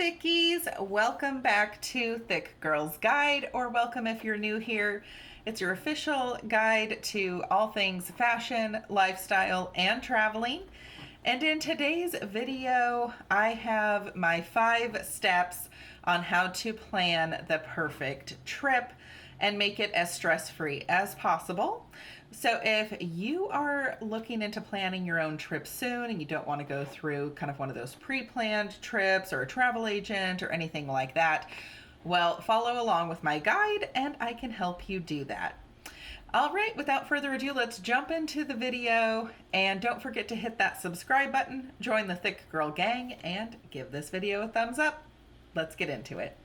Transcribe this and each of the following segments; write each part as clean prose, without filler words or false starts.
Thickies, welcome back to Thick Girls Guide, or welcome if you're new here. It's your official guide to all things fashion, lifestyle, and traveling. And in today's video, I have my 5 steps on how to plan the perfect trip and make it as stress-free as possible. So if you are looking into planning your own trip soon and you don't want to go through kind of one of those pre-planned trips or a travel agent or anything like that, well, follow along with my guide and I can help you do that. All right, without further ado, let's jump into the video, and don't forget to hit that subscribe button, join the Thick Girl gang, and give this video a thumbs up. Let's get into it.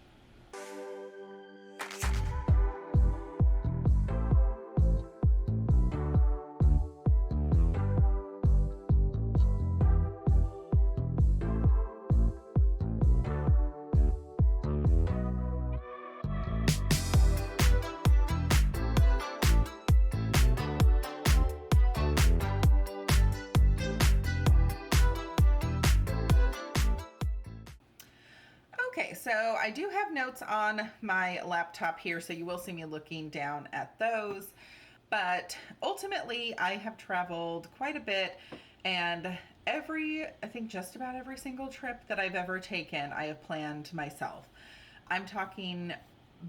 Okay, so I do have notes on my laptop here, so you will see me looking down at those. But ultimately, I have traveled quite a bit, and I think just about every single trip that I've ever taken, I have planned myself. I'm talking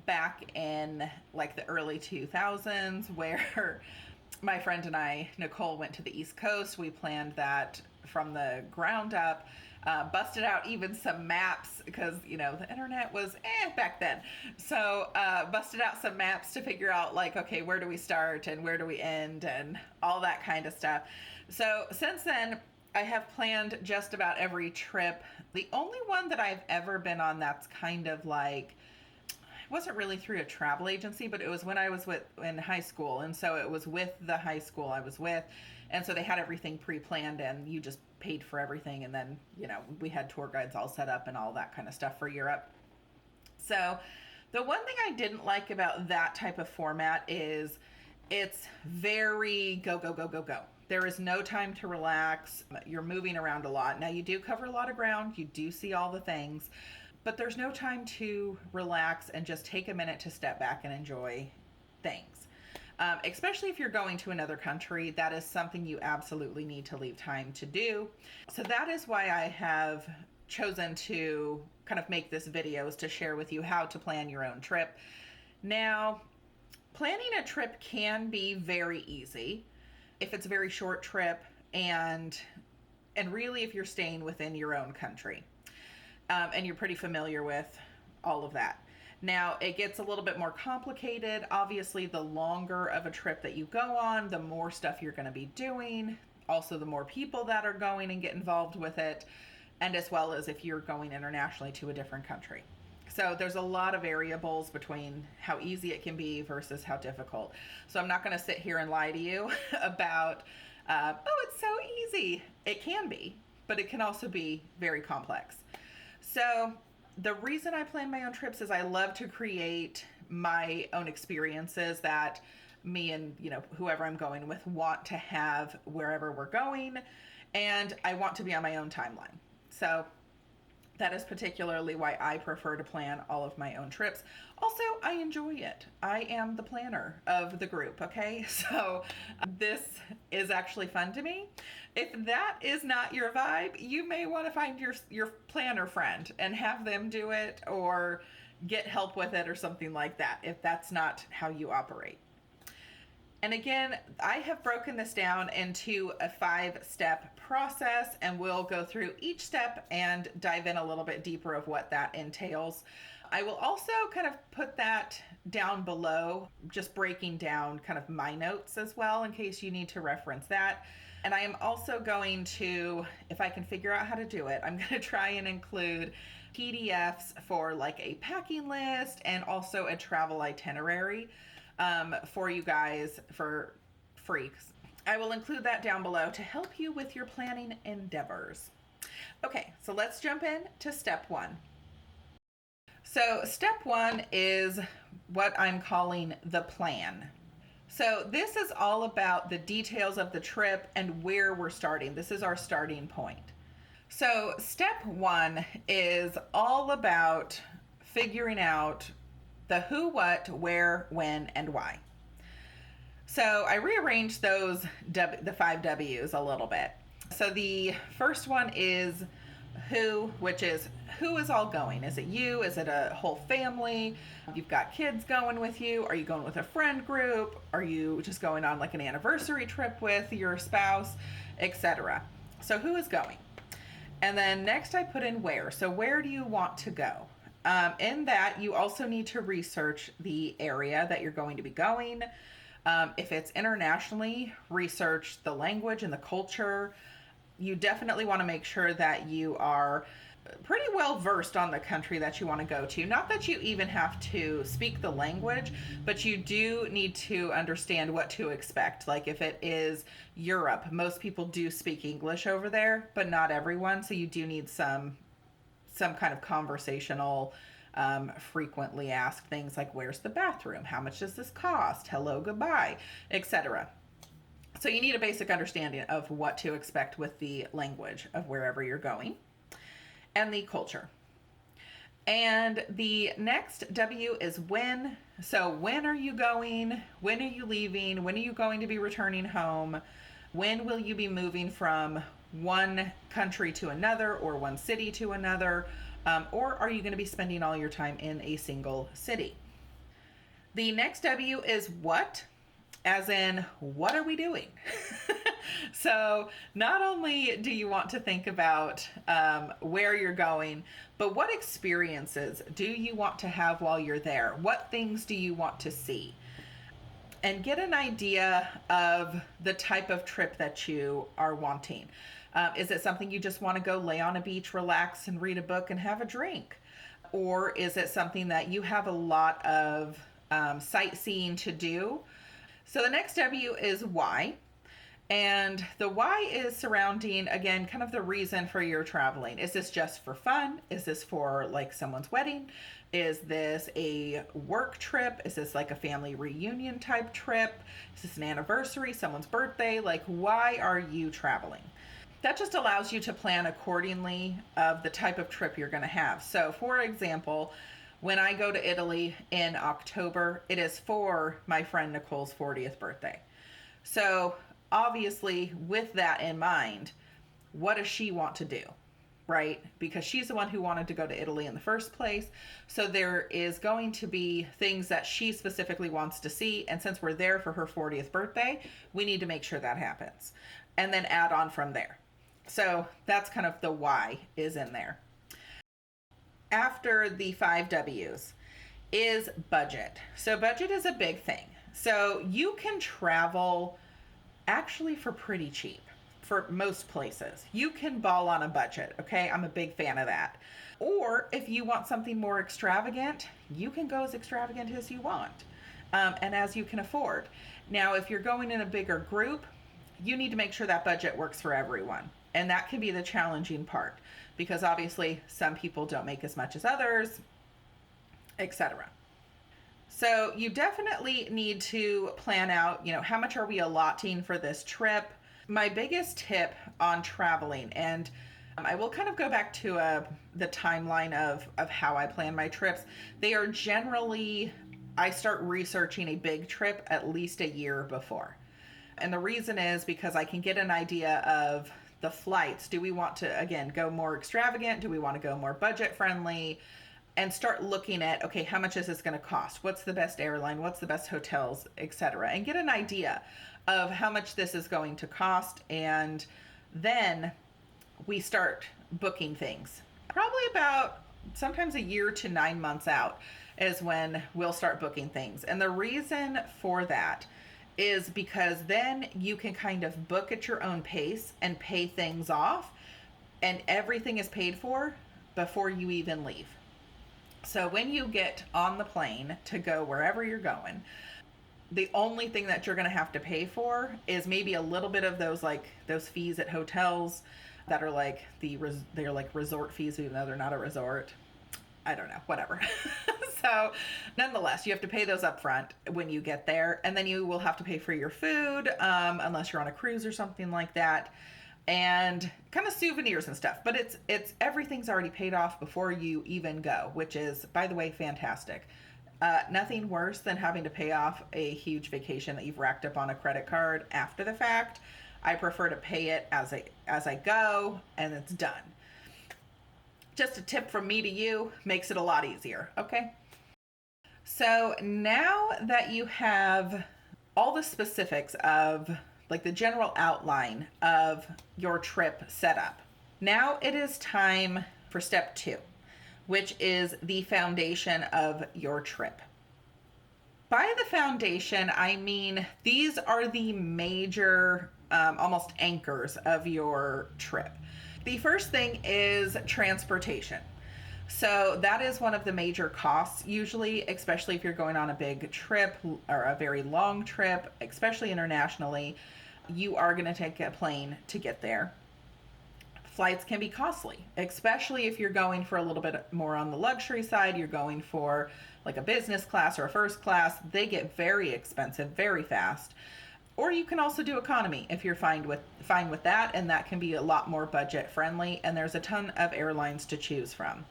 back in like the early 2000s where my friend and I, Nicole, went to the East Coast. We planned that from the ground up. Busted out even some maps because, you know, the internet was back then. So busted out some maps to figure out like, okay, where do we start and where do we end and all that kind of stuff. So since then, I have planned just about every trip. The only one that I've ever been on that's kind of like, it wasn't really through a travel agency, but it was when I was in high school. And so it was with the high school I was with. And so they had everything pre-planned and you just paid for everything. And then, you know, we had tour guides all set up and all that kind of stuff for Europe. So the one thing I didn't like about that type of format is it's very go, go, go, go, go. There is no time to relax. You're moving around a lot. Now you do cover a lot of ground. You do see all the things, but there's no time to relax and just take a minute to step back and enjoy things. Especially if you're going to another country, that is something you absolutely need to leave time to do. So that is why I have chosen to kind of make this video, is to share with you how to plan your own trip. Now, planning a trip can be very easy if it's a very short trip and really if you're staying within your own country. And you're pretty familiar with all of that. Now, it gets a little bit more complicated. Obviously, the longer of a trip that you go on, the more stuff you're going to be doing. Also, the more people that are going and get involved with it. And as well as if you're going internationally to a different country. So there's a lot of variables between how easy it can be versus how difficult. So I'm not going to sit here and lie to you about, oh, it's so easy. It can be, but it can also be very complex. So the reason I plan my own trips is I love to create my own experiences that me and, you know, whoever I'm going with want to have wherever we're going, and I want to be on my own timeline. So that is particularly why I prefer to plan all of my own trips. Also, I enjoy it. I am the planner of the group, okay? So this is actually fun to me. If that is not your vibe, you may want to find your planner friend and have them do it or get help with it or something like that, if that's not how you operate. And again, I have broken this down into a 5-step process, and we'll go through each step and dive in a little bit deeper of what that entails. I will also kind of put that down below, just breaking down kind of my notes as well in case you need to reference that. And I am also going to, if I can figure out how to do it, I'm going to try and include PDFs for like a packing list and also a travel itinerary for you guys for free. I will include that down below to help you with your planning endeavors. Okay, so let's jump in to step 1. So step 1 is what I'm calling the plan. So this is all about the details of the trip and where we're starting. This is our starting point. So, step one is all about figuring out the who, what, where, when, and why. So, I rearranged the five W's a little bit. So, the first one is who, which is who is all going? Is it you? Is it a whole family? You've got kids going with you? Are you going with a friend group? Are you just going on like an anniversary trip with your spouse, etc.? So, who is going? And then next I put in where. So where do you want to go? In that, you also need to research the area that you're going to be going. If it's internationally, research the language and the culture. You definitely want to make sure that you are pretty well versed on the country that you want to go to. Not that you even have to speak the language, but you do need to understand what to expect. Like if it is Europe, most people do speak English over there, but not everyone. So you do need some kind of conversational, frequently asked things like where's the bathroom, how much does this cost, hello, goodbye, etc. So you need a basic understanding of what to expect with the language of wherever you're going and the culture. And the next W is when. So when are you going? When are you leaving? When are you going to be returning home? When will you be moving from one country to another or one city to another? Or are you going to be spending all your time in a single city? The next W is what, as in, what are we doing? So not only do you want to think about where you're going, but what experiences do you want to have while you're there? What things do you want to see? And get an idea of the type of trip that you are wanting. Is it something you just want to go lay on a beach, relax, and read a book and have a drink? Or is it something that you have a lot of sightseeing to do? So the next W is why. And the why is surrounding, again, kind of the reason for your traveling. Is this just for fun? Is this for like someone's wedding? Is this a work trip? Is this like a family reunion type trip? Is this an anniversary, someone's birthday? Like, why are you traveling? That just allows you to plan accordingly of the type of trip you're going to have. So, for example, when I go to Italy in October, it is for my friend Nicole's 40th birthday. So, obviously, with that in mind, what does she want to do? Right? Because she's the one who wanted to go to Italy in the first place. So there is going to be things that she specifically wants to see. And since we're there for her 40th birthday, we need to make sure that happens. And then add on from there. So that's kind of the why is in there. After the five W's is budget. So budget is a big thing. So you can travel actually for pretty cheap for most places. You can ball on a budget, okay? I'm a big fan of that. Or if you want something more extravagant, you can go as extravagant as you want and as you can afford. Now, if you're going in a bigger group, you need to make sure that budget works for everyone. And that can be the challenging part because obviously some people don't make as much as others, etc. So you definitely need to plan out, how much are we allotting for this trip? My biggest tip on traveling, and I will kind of go back to the timeline of how I plan my trips. They are generally, I start researching a big trip at least a year before. And the reason is because I can get an idea of the flights. Do we want to, again, go more extravagant? Do we want to go more budget friendly? And start looking at, okay, how much is this going to cost? What's the best airline? What's the best hotels, etc. And get an idea of how much this is going to cost. And then we start booking things. Probably about sometimes a year to 9 months out is when we'll start booking things. And the reason for that is because then you can kind of book at your own pace and pay things off, and everything is paid for before you even leave. So when you get on the plane to go wherever you're going, the only thing that you're going to have to pay for is maybe a little bit of those fees at hotels that are like they're like resort fees, even though they're not a resort. I don't know, whatever. So nonetheless, you have to pay those up front when you get there. And then you will have to pay for your food, unless you're on a cruise or something like that. and kind of souvenirs and stuff. But it's everything's already paid off before you even go, which is, by the way, fantastic. Nothing worse than having to pay off a huge vacation that you've racked up on a credit card after the fact. I prefer to pay it as I go, and it's done. Just a tip from me to you, makes it a lot easier, okay? So now that you have all the specifics of like the general outline of your trip set up, now it is time for step 2, which is the foundation of your trip. By the foundation, I mean these are the major, almost anchors of your trip. The first thing is transportation. So that is one of the major costs usually, especially if you're going on a big trip or a very long trip, especially internationally. You are going to take a plane to get there. Flights can be costly, especially if you're going for a little bit more on the luxury side. You're going for like a business class or a first class. They get very expensive very fast. Or you can also do economy if you're fine with that, and that can be a lot more budget friendly, and there's a ton of airlines to choose from.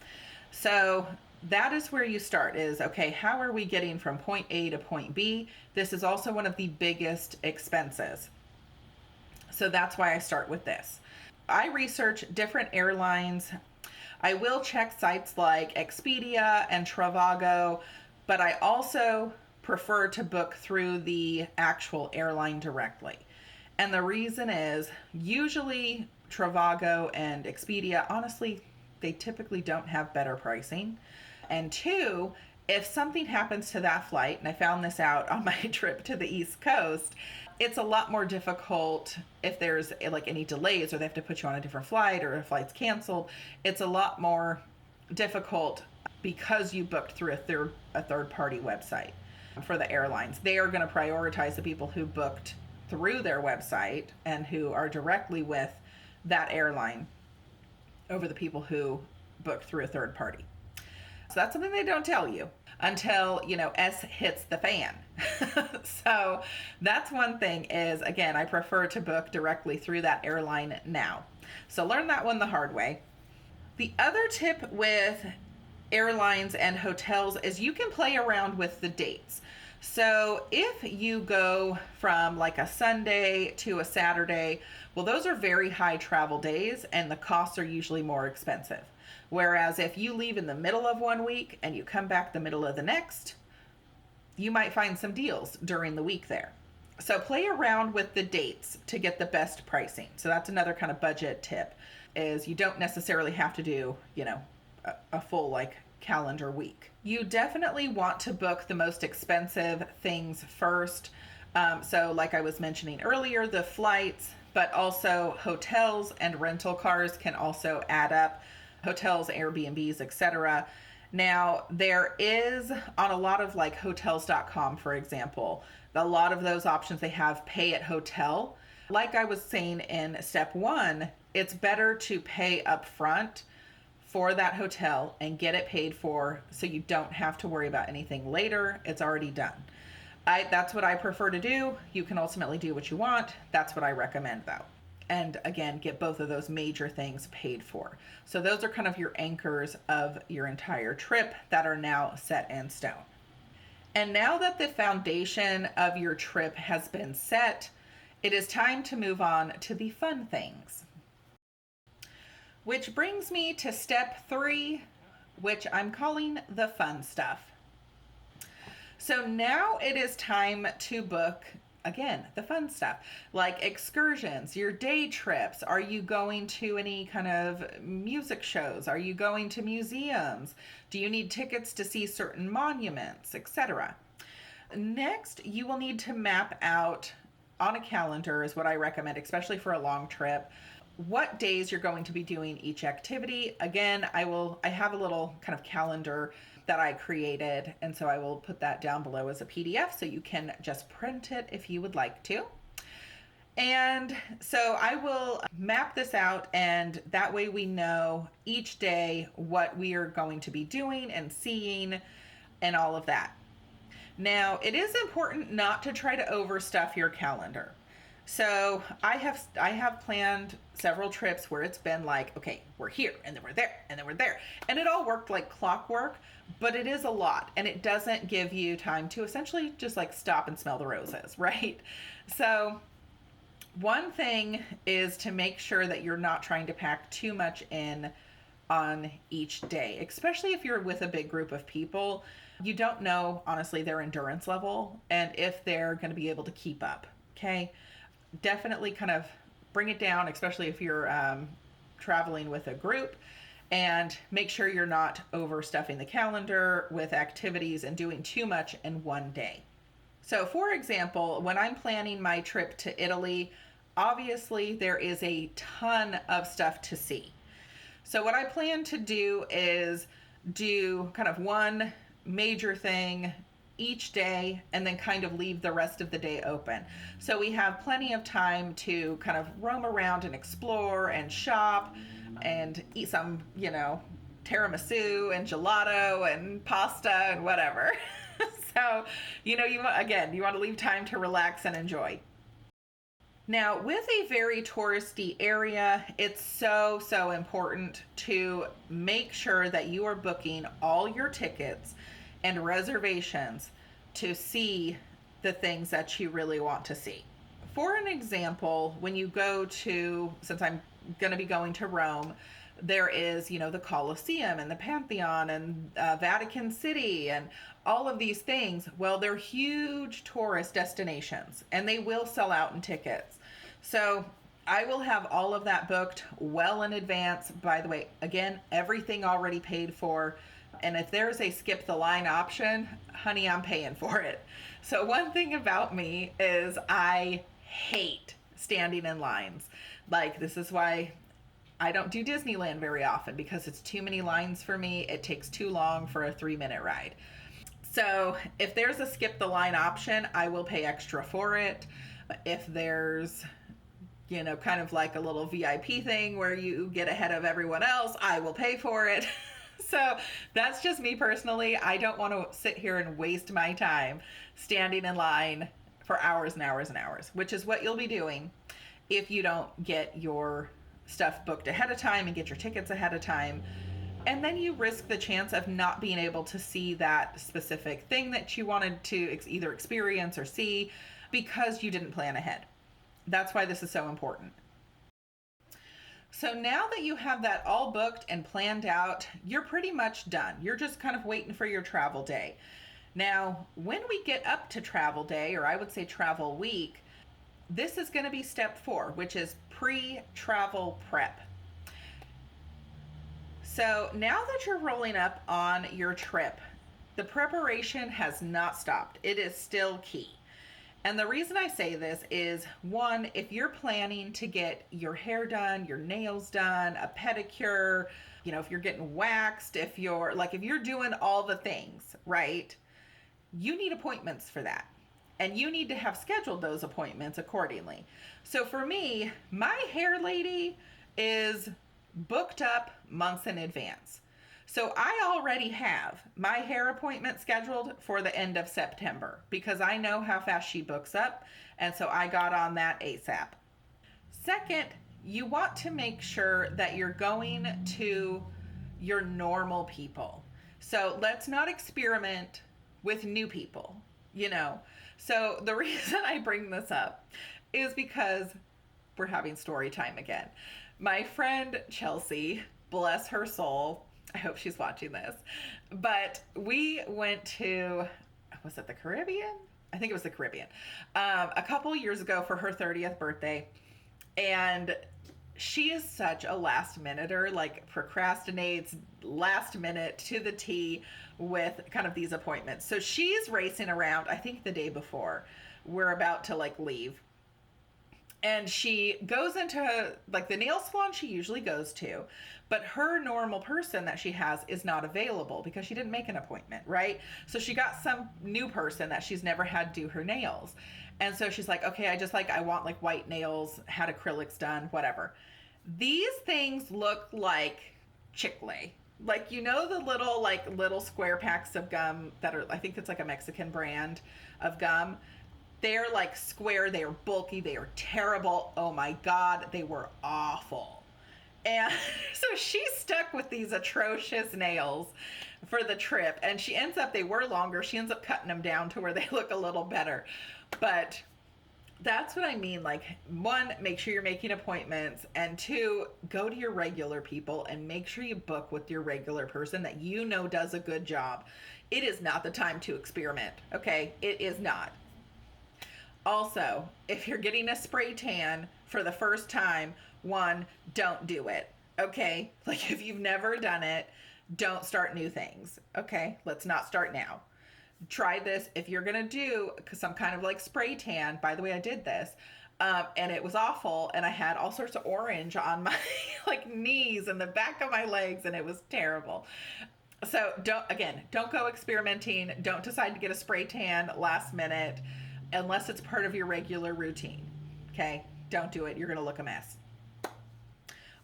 So that is where you start is, okay, how are we getting from point A to point B? This is also one of the biggest expenses. So that's why I start with this. I research different airlines. I will check sites like Expedia and Trivago, but I also prefer to book through the actual airline directly. And the reason is usually Trivago and Expedia, honestly, they typically don't have better pricing. And 2, if something happens to that flight, and I found this out on my trip to the East Coast, it's a lot more difficult if there's like any delays or they have to put you on a different flight or a flight's canceled. It's a lot more difficult because you booked through a third party website. For the airlines, they are going to prioritize the people who booked through their website and who are directly with that airline over the people who booked through a third party. So that's something they don't tell you until, S hits the fan. So that's one thing is, again, I prefer to book directly through that airline now. So learn that one the hard way. The other tip with airlines and hotels is you can play around with the dates. So if you go from like a Sunday to a Saturday, well, those are very high travel days and the costs are usually more expensive. Whereas if you leave in the middle of one week and you come back the middle of the next, you might find some deals during the week there. So play around with the dates to get the best pricing. So that's another kind of budget tip is you don't necessarily have to do, a full like calendar week. You definitely want to book the most expensive things first. So like I was mentioning earlier, the flights, but also hotels and rental cars can also add up. Hotels, Airbnbs, etc. Now there is on a lot of like hotels.com, for example, a lot of those options they have pay at hotel. Like I was saying in step 1, it's better to pay up front for that hotel and get it paid for so you don't have to worry about anything later. It's already done. That's what I prefer to do. You can ultimately do what you want. That's what I recommend though. And again, get both of those major things paid for. So those are kind of your anchors of your entire trip that are now set in stone. And now that the foundation of your trip has been set, it is time to move on to the fun things. Which brings me to step 3, which I'm calling the fun stuff. So now it is time to book, again, the fun stuff, like excursions, your day trips. Are you going to any kind of music shows? Are you going to museums? Do you need tickets to see certain monuments, etc.? Next, you will need to map out on a calendar is what I recommend, especially for a long trip, what days you're going to be doing each activity. Again, I have a little kind of calendar that I created, and so I will put that down below as a PDF so you can just print it if you would like to. And so I will map this out, and that way we know each day what we are going to be doing and seeing and all of that. Now, it is important not to try to overstuff your calendar. So I have planned several trips where it's been like, okay, we're here and then we're there and then we're there. And it all worked like clockwork, but it is a lot and it doesn't give you time to essentially just like stop and smell the roses, right? So one thing is to make sure that you're not trying to pack too much in on each day, especially if you're with a big group of people. You don't know, honestly, their endurance level and if they're going to be able to keep up. Okay. Definitely kind of bring it down, especially if you're traveling with a group, and make sure you're not overstuffing the calendar with activities and doing too much in one day. So, for example, when I'm planning my trip to Italy, obviously there is a ton of stuff to see. So, what I plan to do is do kind of one major thing each day and then kind of leave the rest of the day open. So, we have plenty of time to kind of roam around and explore and shop and eat some, tiramisu and gelato and pasta and whatever. So, you want to leave time to relax and enjoy. Now, with a very touristy area, it's so important to make sure that you are booking all your tickets and reservations to see the things that you really want to see. For an example, when you go to, since I'm going to be going to Rome, there is, the Colosseum and the Pantheon and Vatican City and all of these things. Well, they're huge tourist destinations and they will sell out in tickets. So I will have all of that booked well in advance. By the way, again, everything already paid for. And if there's a skip the line option, honey, I'm paying for it. So one thing about me is I hate standing in lines. Like, this is why I don't do Disneyland very often, because it's too many lines for me. It takes too long for a 3-minute ride. So if there's a skip the line option, I will pay extra for it. If there's, kind of like a little VIP thing where you get ahead of everyone else, I will pay for it. So that's just me personally. I don't want to sit here and waste my time standing in line for hours and hours and hours, which is what you'll be doing if you don't get your stuff booked ahead of time and get your tickets ahead of time. And then you risk the chance of not being able to see that specific thing that you wanted to either experience or see because you didn't plan ahead. That's why this is so important. So now that you have that all booked and planned out, you're pretty much done. You're just kind of waiting for your travel day. Now, when we get up to travel day, or I would say travel week, this is going to be step 4, which is pre-travel prep. So now that you're rolling up on your trip, the preparation has not stopped. It is still key. And the reason I say this is, one, if you're planning to get your hair done, your nails done, a pedicure, if you're getting waxed, if you're doing all the things, right? You need appointments for that. And you need to have scheduled those appointments accordingly. So for me, my hair lady is booked up months in advance. So I already have my hair appointment scheduled for the end of September because I know how fast she books up. And so I got on that ASAP. Second, you want to make sure that you're going to your normal people. So let's not experiment with new people, So the reason I bring this up is because we're having story time again. My friend Chelsea, bless her soul, I hope she's watching this, but we went to, was it the Caribbean? I think it was the Caribbean, a couple years ago for her 30th birthday. And she is such a last minuter, like procrastinates last minute to the T with kind of these appointments. So she's racing around, I think the day before we're about to leave. And she goes into the nail salon she usually goes to, but her normal person that she has is not available because she didn't make an appointment, right? So she got some new person that she's never had do her nails. And so she's like, okay, I want white nails, had acrylics done, whatever. These things look like Chick-fil-A. The little square packs of gum that are, I think it's a Mexican brand of gum. They're like square, they are bulky, they are terrible. Oh my God, they were awful. And so she's stuck with these atrocious nails for the trip. And she ends up, they were longer. She ends up cutting them down to where they look a little better. But that's what I mean. Like, one, make sure you're making appointments. And two, go to your regular people and make sure you book with your regular person that you know does a good job. It is not the time to experiment. Okay? It is not. Also, if you're getting a spray tan for the first time, one, don't do it. Okay? Like, if you've never done it, don't start new things. Okay? Let's not start now. Try this if you're gonna do some kind of like spray tan. By the way, I did this, and it was awful, and I had all sorts of orange on my like knees and the back of my legs, and it was terrible. So don't go experimenting. Don't decide to get a spray tan last minute unless it's part of your regular routine. Okay, don't do it. You're gonna look a mess.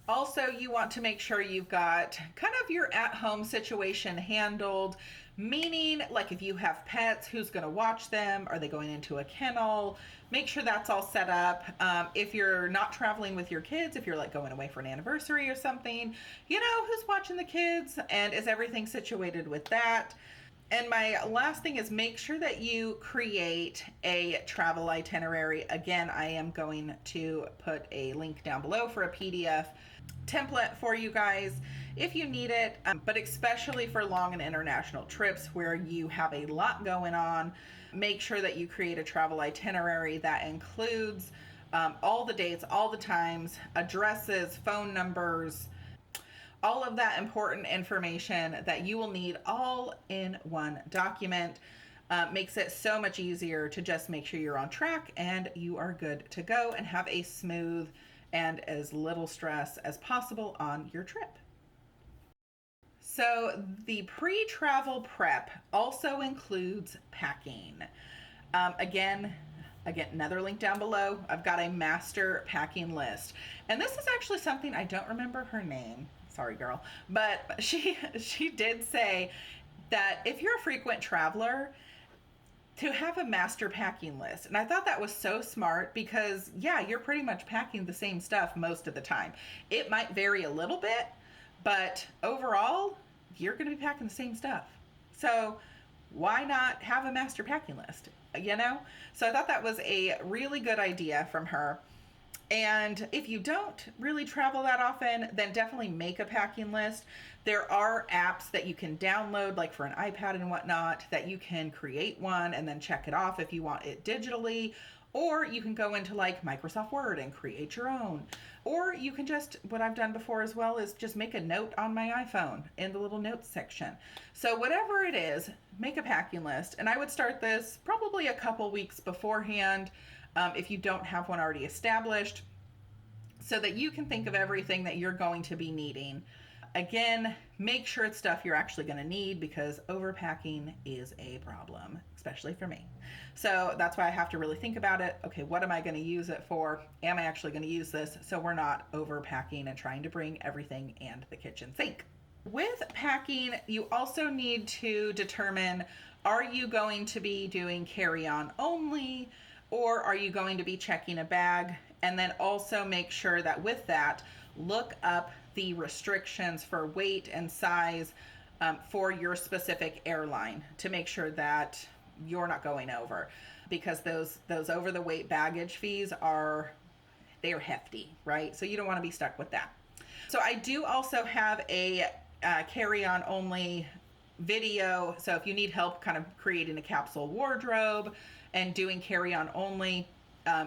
Also, you want to make sure you've got kind of your at-home situation handled, meaning like if you have pets, who's going to watch them? Are they going into a kennel? Make sure that's all set up. If you're not traveling with your kids, if you're like going away for an anniversary or something, you know, who's watching the kids and is everything situated with that? And my last thing is make sure that you create a travel itinerary. Again, I am going to put a link down below for a PDF template for you guys if you need it, but especially for long and international trips where you have a lot going on, make sure that you create a travel itinerary that includes all the dates, all the times, addresses, phone numbers, all of that important information that you will need all in one document. Makes it so much easier to just make sure you're on track and you are good to go and have a smooth and as little stress as possible on your trip. So the pre-travel prep also includes packing. Again, another link down below. I've got a master packing list. And this is actually something, I don't remember her name. Sorry, girl. But she did say that if you're a frequent traveler, to have a master packing list. And I thought that was so smart because, yeah, you're pretty much packing the same stuff most of the time. It might vary a little bit, but overall, you're going to be packing the same stuff. So why not have a master packing list, you know? So I thought that was a really good idea from her. And if you don't really travel that often, then definitely make a packing list. There are apps that you can download, like for an iPad and whatnot, that you can create one and then check it off if you want it digitally. Or you can go into like Microsoft Word and create your own. Or you can just, what I've done before as well is just make a note on my iPhone in the little notes section. So whatever it is, make a packing list. And I would start this probably a couple weeks beforehand. If you don't have one already established, so that you can think of everything that you're going to be needing. Again, make sure it's stuff you're actually going to need because overpacking is a problem, especially for me. So that's why I have to really think about it. Okay, what am I going to use it for? Am I actually going to use this? So we're not overpacking and trying to bring everything and the kitchen sink. With packing, you also need to determine, are you going to be doing carry-on only? Or are you going to be checking a bag? And then also make sure that with that, look up the restrictions for weight and size for your specific airline to make sure that you're not going over, because those over the weight baggage fees they are hefty, right? So you don't want to be stuck with that. So I do also have a carry-on only video. So if you need help kind of creating a capsule wardrobe and doing carry-on only,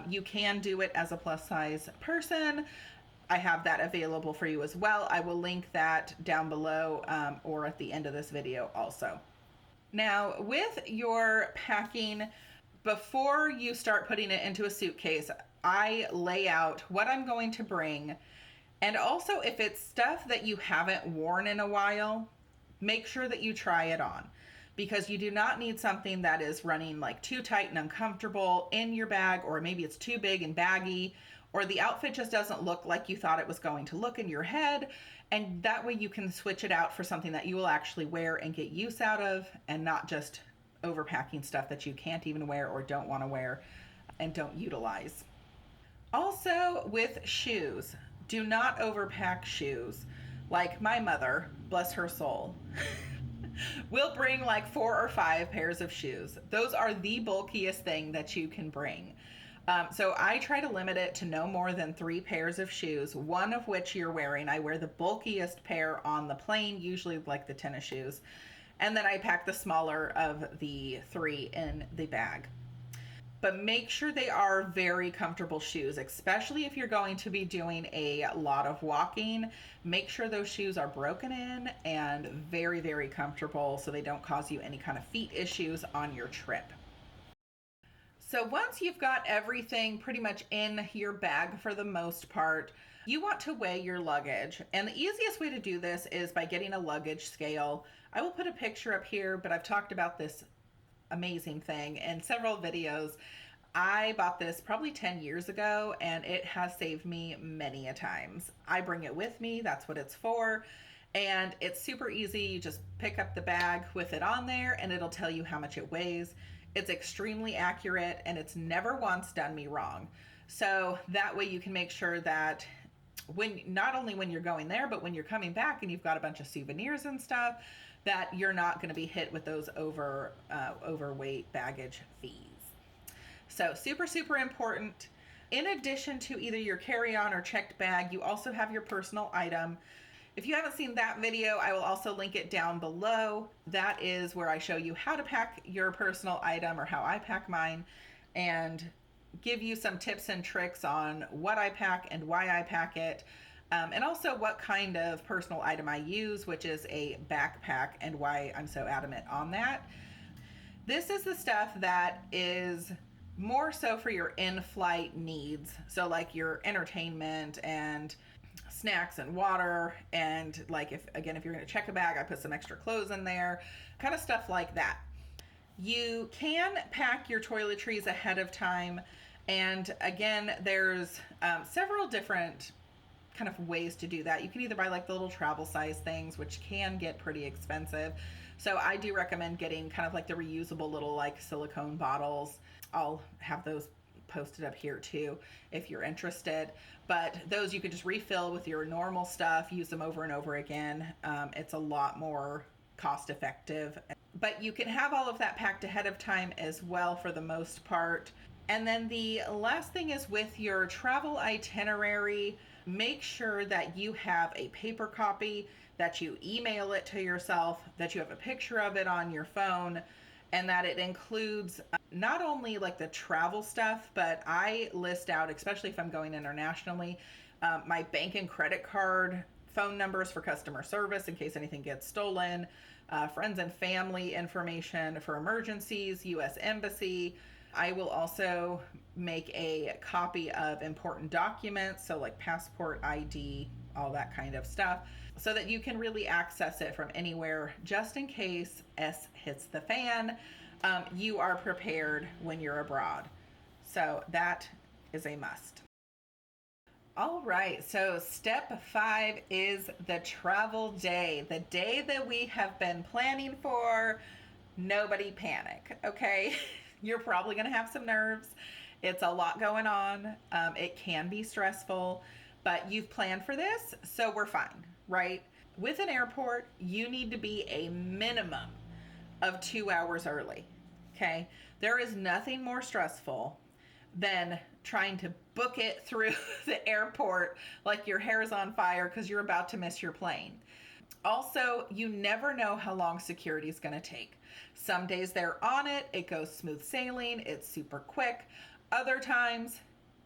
you can do it as a plus size person. I have that available for you as well. I will link that down below or at the end of this video also. Now with your packing, before you start putting it into a suitcase, I lay out what I'm going to bring. And also if it's stuff that you haven't worn in a while, make sure that you try it on, because you do not need something that is running like too tight and uncomfortable in your bag, or maybe it's too big and baggy, or the outfit just doesn't look like you thought it was going to look in your head. And that way you can switch it out for something that you will actually wear and get use out of, and not just overpacking stuff that you can't even wear or don't want to wear and don't utilize. Also, with shoes, do not overpack shoes. Like my mother, bless her soul, will bring like 4 or 5 pairs of shoes. Those are the bulkiest thing that you can bring. So I try to limit it to no more than 3 pairs of shoes, one of which you're wearing. I wear the bulkiest pair on the plane, usually like the tennis shoes. And then I pack the smaller of the 3 in the bag. But make sure they are very comfortable shoes, especially if you're going to be doing a lot of walking. Make sure those shoes are broken in and very, very comfortable so they don't cause you any kind of feet issues on your trip. So once you've got everything pretty much in your bag for the most part, you want to weigh your luggage. And the easiest way to do this is by getting a luggage scale. I will put a picture up here, but I've talked about this amazing thing in several videos. I bought this probably 10 years ago and it has saved me many a times. I bring it with me, that's what it's for. And it's super easy. You just pick up the bag with it on there and it'll tell you how much it weighs. It's extremely accurate and it's never once done me wrong. So that way you can make sure that not only when you're going there, but when you're coming back and you've got a bunch of souvenirs and stuff, that you're not going to be hit with those overweight baggage fees. So super, super important. In addition to either your carry-on or checked bag, you also have your personal item. If you haven't seen that video, I will also link it down below. That is where I show you how to pack your personal item, or how I pack mine, and give you some tips and tricks on what I pack and why I pack it. And also what kind of personal item I use, which is a backpack, and why I'm so adamant on that. This is the stuff that is more so for your in-flight needs. So like your entertainment and snacks and water, and like if you're going to check a bag, I put some extra clothes in there, kind of stuff like that. You can pack your toiletries ahead of time. And again, there's several different kind of ways to do that. You can either buy like the little travel size things, which can get pretty expensive. So I do recommend getting kind of like the reusable little like silicone bottles. I'll have those posted up here too if you're interested. But those you can just refill with your normal stuff, use them over and over again. It's a lot more cost effective. But you can have all of that packed ahead of time as well for the most part. And then the last thing is with your travel itinerary, make sure that you have a paper copy, that you email it to yourself, that you have a picture of it on your phone, and that it includes not only like the travel stuff, but I list out, especially if I'm going internationally, my bank and credit card phone numbers for customer service in case anything gets stolen, friends and family information for emergencies, U.S. Embassy. I will also make a copy of important documents, so like passport, ID, all that kind of stuff, so that you can really access it from anywhere, just in case S hits the fan. You are prepared when you're abroad. So that is a must. All right, so step 5 is the travel day, the day that we have been planning for. Nobody panic, okay? You're probably going to have some nerves. It's a lot going on. It can be stressful, but you've planned for this, so we're fine, right? With an airport, you need to be a minimum of 2 hours early, okay? There is nothing more stressful than trying to book it through the airport like your hair is on fire because you're about to miss your plane. Also, you never know how long security is going to take. Some days they're on it, it goes smooth sailing, it's super quick. Other times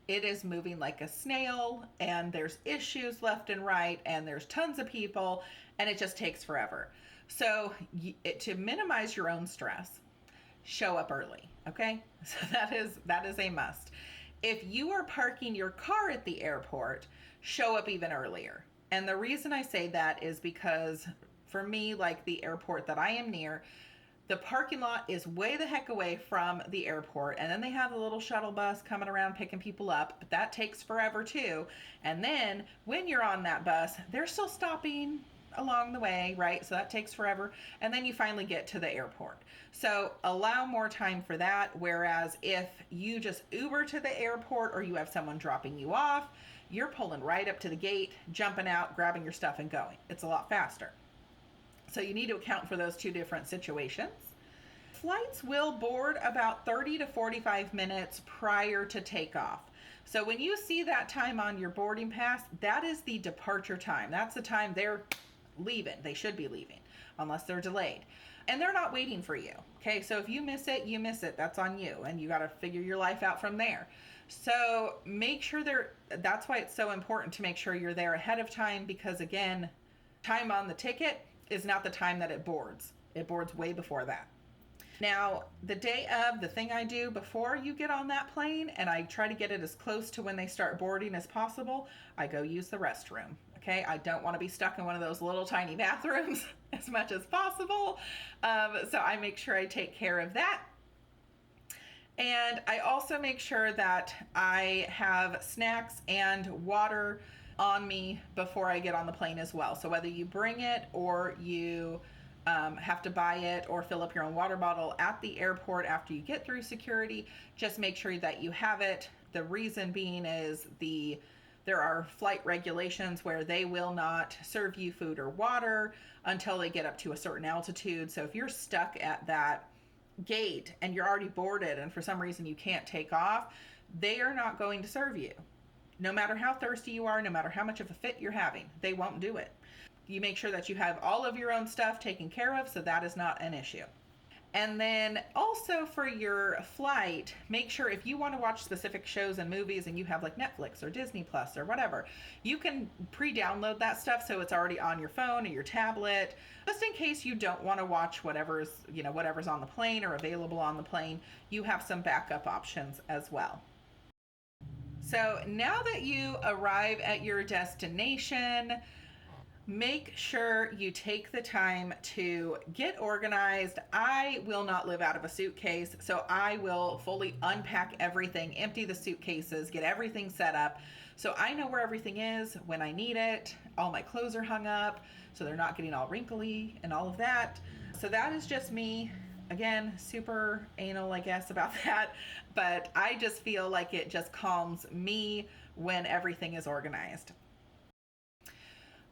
it is moving like a snail and there's issues left and right and there's tons of people and it just takes forever. So to minimize your own stress, show up early, okay? So that is a must. If you are parking your car at the airport, show up even earlier. And the reason I say that is because for me, like the airport that I am near, the parking lot is way the heck away from the airport. And then they have a little shuttle bus coming around picking people up, but that takes forever too. And then when you're on that bus, they're still stopping along the way, right? So that takes forever. And then you finally get to the airport. So allow more time for that. Whereas if you just Uber to the airport or you have someone dropping you off, you're pulling right up to the gate, jumping out, grabbing your stuff and going. It's a lot faster. So you need to account for those two different situations. Flights will board about 30 to 45 minutes prior to takeoff. So when you see that time on your boarding pass, that is the departure time. That's the time they're leaving. They should be leaving, unless they're delayed. And they're not waiting for you. Okay, so if you miss it, you miss it. That's on you. And you got to figure your life out from there. So make sure that's why it's so important to make sure you're there ahead of time, because again, time on the ticket is not the time that it boards. It boards way before that. Now, the day of, the thing I do before you get on that plane, and I try to get it as close to when they start boarding as possible, I go use the restroom. Okay, I don't want to be stuck in one of those little tiny bathrooms as much as possible. So I make sure I take care of that. And I also make sure that I have snacks and water on me before I get on the plane as well. So whether you bring it or you have to buy it or fill up your own water bottle at the airport after you get through security, just make sure that you have it. The reason being is there are flight regulations where they will not serve you food or water until they get up to a certain altitude. So if you're stuck at that gate and you're already boarded and for some reason you can't take off, they are not going to serve you. No matter how thirsty you are, no matter how much of a fit you're having, they won't do it. You make sure that you have all of your own stuff taken care of, so that is not an issue. And then also for your flight, make sure if you want to watch specific shows and movies and you have like Netflix or Disney Plus or whatever, you can pre-download that stuff so it's already on your phone or your tablet, just in case you don't want to watch whatever's on the plane or available on the plane. You have some backup options as well. So now that you arrive at your destination, make sure you take the time to get organized. I will not live out of a suitcase, so I will fully unpack everything, empty the suitcases, get everything set up so I know where everything is when I need it. All my clothes are hung up so they're not getting all wrinkly and all of that. So that is just me. Again, super anal, I guess, about that, but I just feel like it just calms me when everything is organized.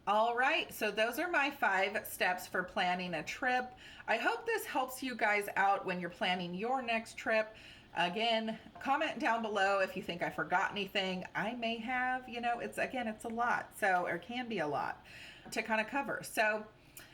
All right, so those are my 5 steps for planning a trip. I hope this helps you guys out when you're planning your next trip. Again, comment down below if you think I forgot anything. I may have, it's a lot, or can be a lot to kind of cover. So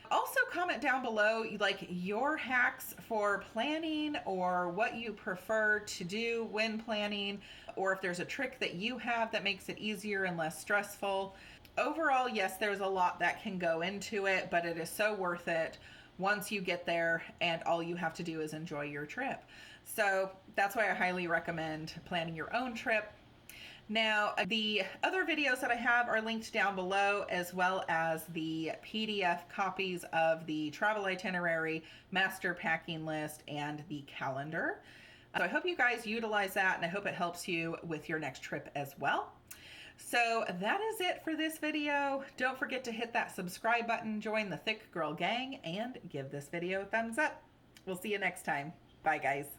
also comment down below like your hacks for planning or what you prefer to do when planning, or if there's a trick that you have that makes it easier and less stressful. Overall, yes, there's a lot that can go into it, but it is so worth it once you get there and all you have to do is enjoy your trip. So that's why I highly recommend planning your own trip. Now, the other videos that I have are linked down below, as well as the PDF copies of the travel itinerary, master packing list, and the calendar. So I hope you guys utilize that, and I hope it helps you with your next trip as well. So that is it for this video. Don't forget to hit that subscribe button, join the Thick Girl gang, and give this video a thumbs up. We'll see you next time. Bye, guys.